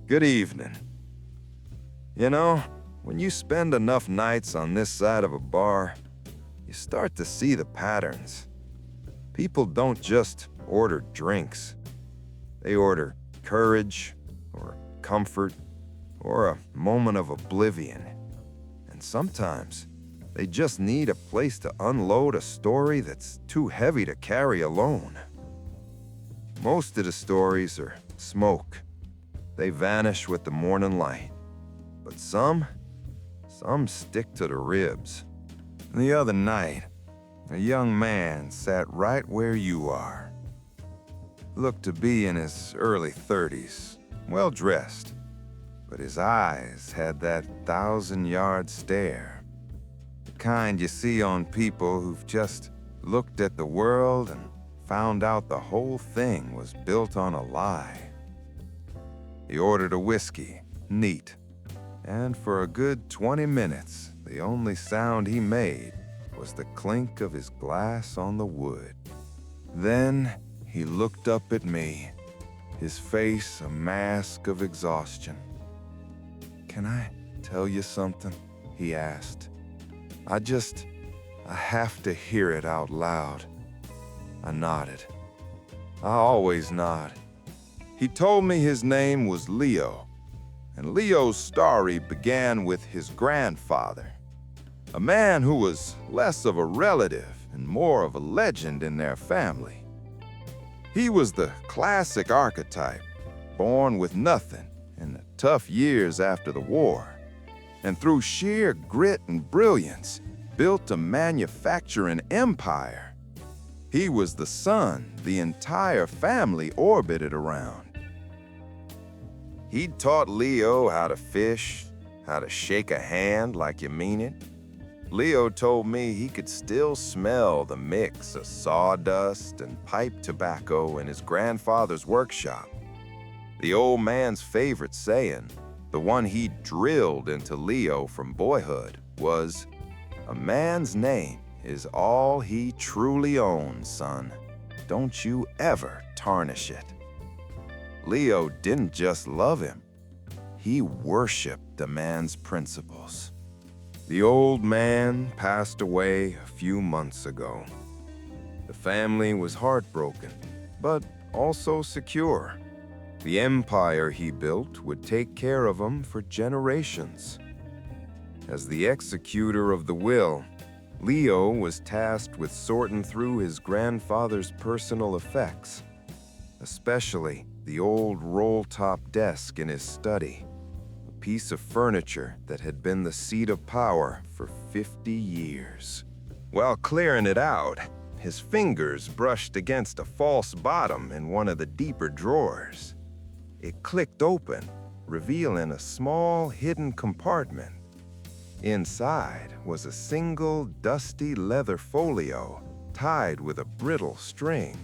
Good evening. You know, when you spend enough nights on this side of a bar, you start to see the patterns. People don't just order drinks. They order courage, or comfort, or a moment of oblivion. And sometimes, they just need a place to unload a story that's too heavy to carry alone. Most of the stories are smoke. They vanish with the morning light. But some stick to the ribs. The other night, a young man sat right where you are. Looked to be in his early 30s, well dressed, but his eyes had that 1,000-yard stare. The kind you see on people who've just looked at the world and found out the whole thing was built on a lie. He ordered a whiskey, neat, and for a good 20 minutes, the only sound he made was the clink of his glass on the wood. Then he looked up at me, his face a mask of exhaustion. "Can I tell you something?" he asked. I have to hear it out loud." I nodded. I always nod. He told me his name was Leo, and Leo's story began with his grandfather, a man who was less of a relative and more of a legend in their family. He was the classic archetype, born with nothing in the tough years after the war, and through sheer grit and brilliance, built a manufacturing empire. He was the sun the entire family orbited around. He'd taught Leo how to fish, how to shake a hand like you mean it. Leo told me he could still smell the mix of sawdust and pipe tobacco in his grandfather's workshop. The old man's favorite saying, the one he drilled into Leo from boyhood, was, "A man's name is all he truly owns, son. Don't you ever tarnish it." Leo didn't just love him. He worshipped the man's principles. The old man passed away a few months ago. The family was heartbroken, but also secure. The empire he built would take care of him for generations. As the executor of the will, Leo was tasked with sorting through his grandfather's personal effects, especially the old roll-top desk in his study, a piece of furniture that had been the seat of power for 50 years. While clearing it out, his fingers brushed against a false bottom in one of the deeper drawers. It clicked open, revealing a small hidden compartment. Inside was a single dusty leather folio tied with a brittle string.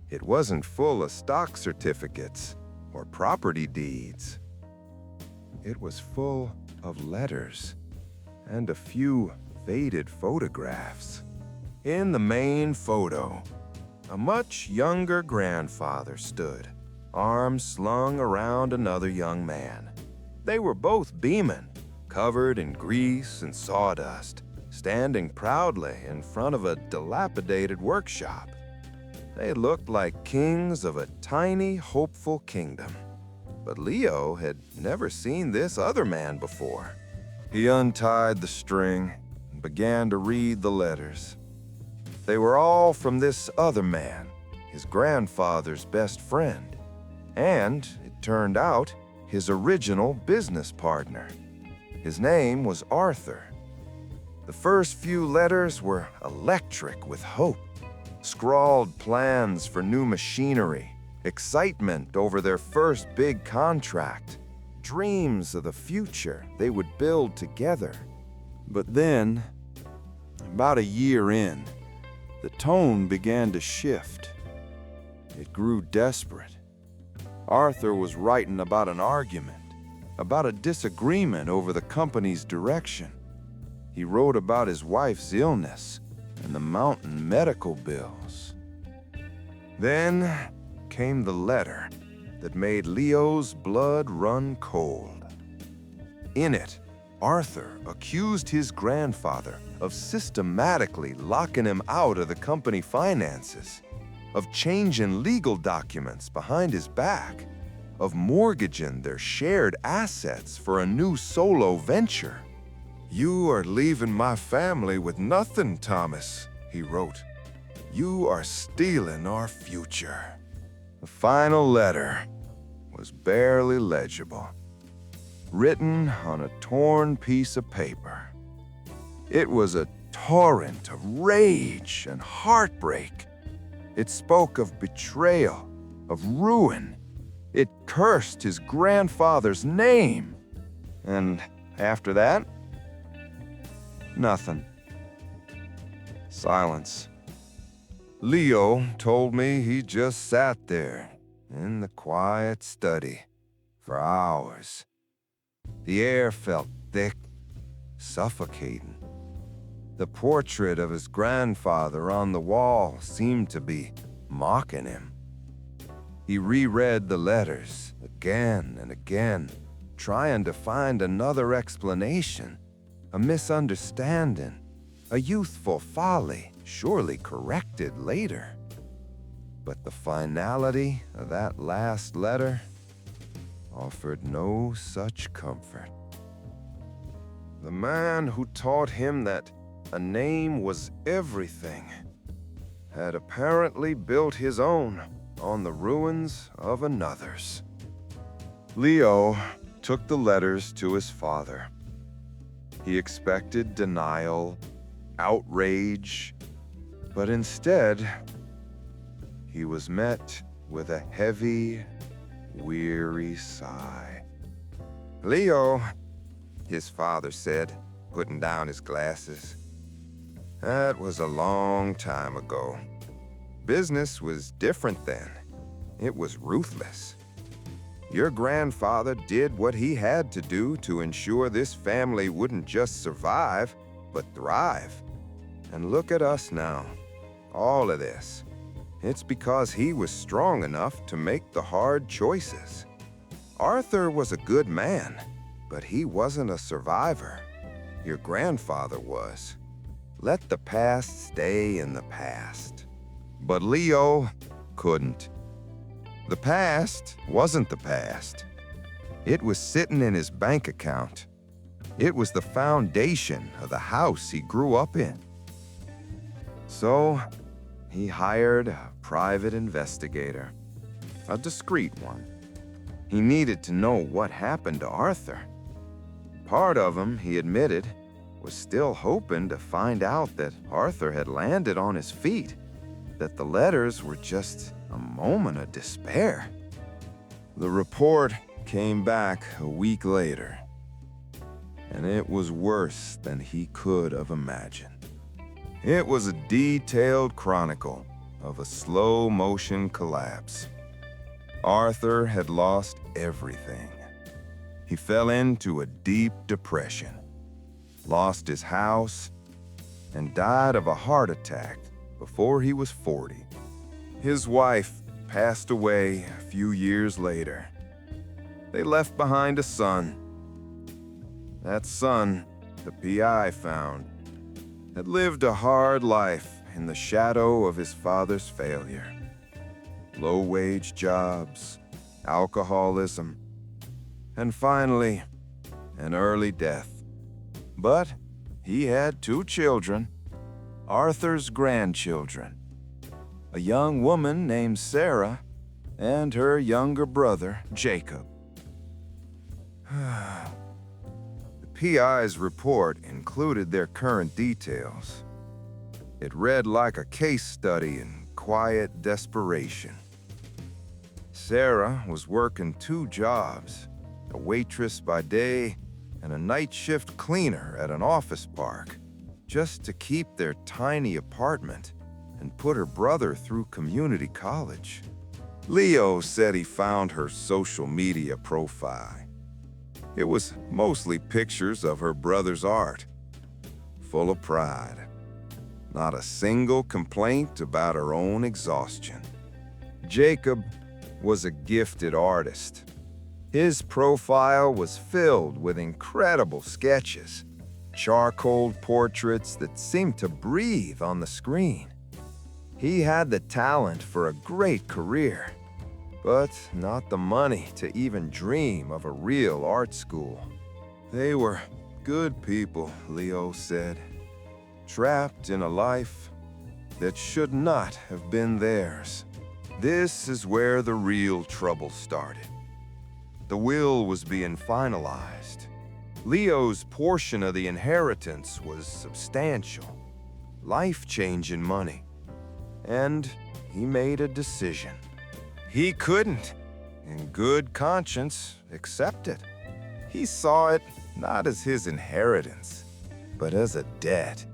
It wasn't full of stock certificates or property deeds. It was full of letters and a few faded photographs. In the main photo, a much younger grandfather stood, arms slung around another young man. They were both beaming, covered in grease and sawdust, standing proudly in front of a dilapidated workshop. They looked like kings of a tiny, hopeful kingdom. But Leo had never seen this other man before. He untied the string and began to read the letters. They were all from this other man, his grandfather's best friend, and, it turned out, his original business partner. His name was Arthur. The first few letters were electric with hope. Scrawled plans for new machinery, excitement over their first big contract, dreams of the future they would build together. But then, about a year in, the tone began to shift. It grew desperate. Arthur was writing about an argument, about a disagreement over the company's direction. He wrote about his wife's illness and the mountain medical bills. Then came the letter that made Leo's blood run cold. In it, Arthur accused his grandfather of systematically locking him out of the company finances, of changing legal documents behind his back, of mortgaging their shared assets for a new solo venture. "You are leaving my family with nothing, Thomas," he wrote. "You are stealing our future." The final letter was barely legible, written on a torn piece of paper. It was a torrent of rage and heartbreak. It spoke of betrayal, of ruin. It cursed his grandfather's name. And after that, nothing. Silence. Leo told me he just sat there in the quiet study for hours. The air felt thick, suffocating. The portrait of his grandfather on the wall seemed to be mocking him. He reread the letters again and again, trying to find another explanation, a misunderstanding, a youthful folly, surely corrected later. But the finality of that last letter offered no such comfort. The man who taught him that a name was everything had apparently built his own on the ruins of another's. Leo took the letters to his father. He expected denial, outrage, but instead, he was met with a heavy, weary sigh. "Leo," his father said, putting down his glasses, "that was a long time ago. Business was different then. It was ruthless. Your grandfather did what he had to do to ensure this family wouldn't just survive, but thrive. And look at us now. All of this. It's because he was strong enough to make the hard choices. Arthur was a good man, but he wasn't a survivor. Your grandfather was. Let the past stay in the past." But Leo couldn't. The past wasn't the past. It was sitting in his bank account. It was the foundation of the house he grew up in. So he hired a private investigator, a discreet one. He needed to know what happened to Arthur. Part of him, he admitted, was still hoping to find out that Arthur had landed on his feet, that the letters were just a moment of despair. The report came back a week later, and it was worse than he could have imagined. It was a detailed chronicle of a slow-motion collapse. Arthur had lost everything. He fell into a deep depression, lost his house, and died of a heart attack before he was 40. His wife passed away a few years later. They left behind a son. That son, the PI found, had lived a hard life in the shadow of his father's failure. Low-wage jobs, alcoholism, and finally, an early death. But he had 2 children, Arthur's grandchildren, a young woman named Sarah and her younger brother, Jacob. The PI's report included their current details. It read like a case study in quiet desperation. Sarah was working 2 jobs, a waitress by day and a night shift cleaner at an office park, just to keep their tiny apartment and put her brother through community college. Leo said he found her social media profile. It was mostly pictures of her brother's art, full of pride. Not a single complaint about her own exhaustion. Jacob was a gifted artist. His profile was filled with incredible sketches, charcoal portraits that seemed to breathe on the screen. He had the talent for a great career, but not the money to even dream of a real art school. They were good people, Leo said, trapped in a life that should not have been theirs. This is where the real trouble started. The will was being finalized. Leo's portion of the inheritance was substantial, life-changing money. And he made a decision. He couldn't, in good conscience, accept it. He saw it not as his inheritance, but as a debt.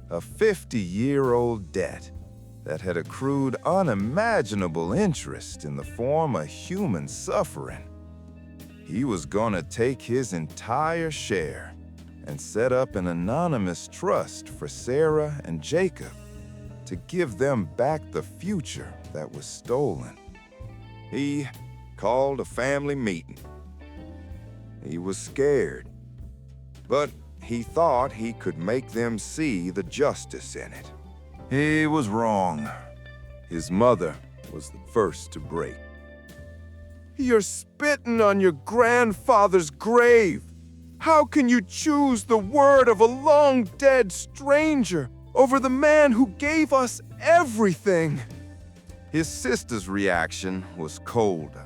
A 50-year-old debt that had accrued unimaginable interest in the form of human suffering. He was gonna take his entire share and set up an anonymous trust for Sarah and Jacob to give them back the future that was stolen. He called a family meeting. He was scared, but he thought he could make them see the justice in it. He was wrong. His mother was the first to break. "You're spitting on your grandfather's grave. How can you choose the word of a long-dead stranger over the man who gave us everything?" His sister's reaction was colder.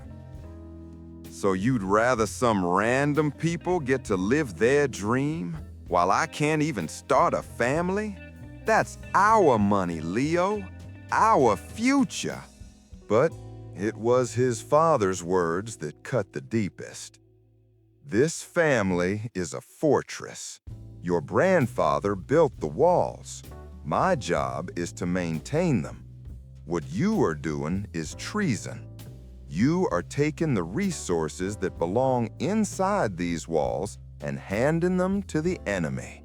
"So you'd rather some random people get to live their dream while I can't even start a family? That's our money, Leo, our future." But it was his father's words that cut the deepest. "This family is a fortress. Your grandfather built the walls. My job is to maintain them. What you are doing is treason. You are taking the resources that belong inside these walls and handing them to the enemy,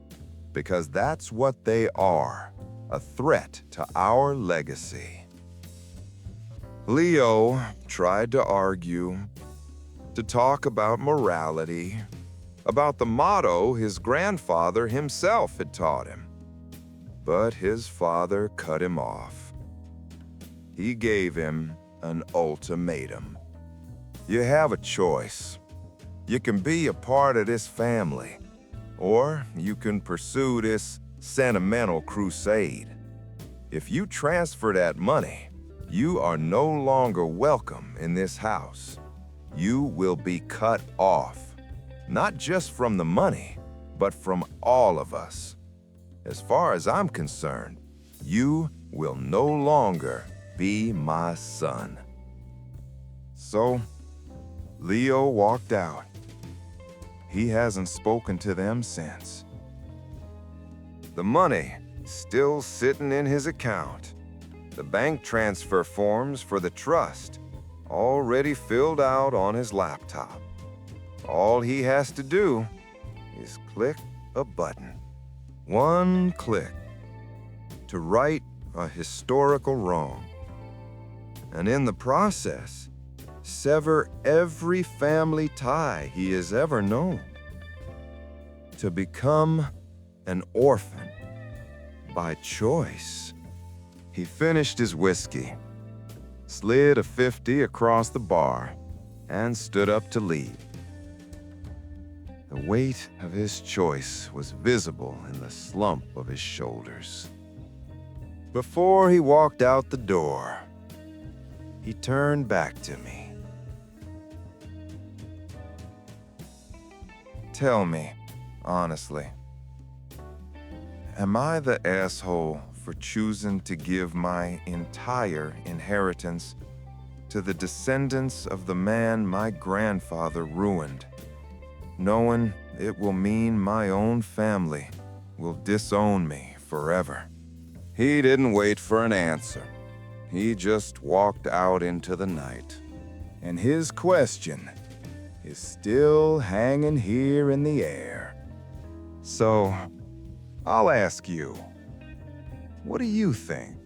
because that's what they are, a threat to our legacy." Leo tried to argue, to talk about morality, about the motto his grandfather himself had taught him. But his father cut him off. He gave him an ultimatum. "You have a choice. You can be a part of this family, or you can pursue this sentimental crusade. If you transfer that money, you are no longer welcome in this house. You will be cut off, not just from the money, but from all of us. As far as I'm concerned, you will no longer be my son." So, Leo walked out. He hasn't spoken to them since. The money still sitting in his account. The bank transfer forms for the trust already filled out on his laptop. All he has to do is click a button. One click to right a historical wrong, and in the process, sever every family tie he has ever known. To become an orphan by choice. He finished his whiskey, slid a 50 across the bar, and stood up to leave. The weight of his choice was visible in the slump of his shoulders. Before he walked out the door, he turned back to me. "Tell me, honestly, am I the asshole for choosing to give my entire inheritance to the descendants of the man my grandfather ruined, knowing it will mean my own family will disown me forever?" He didn't wait for an answer. He just walked out into the night. And his question is still hanging here in the air. So, I'll ask you, what do you think?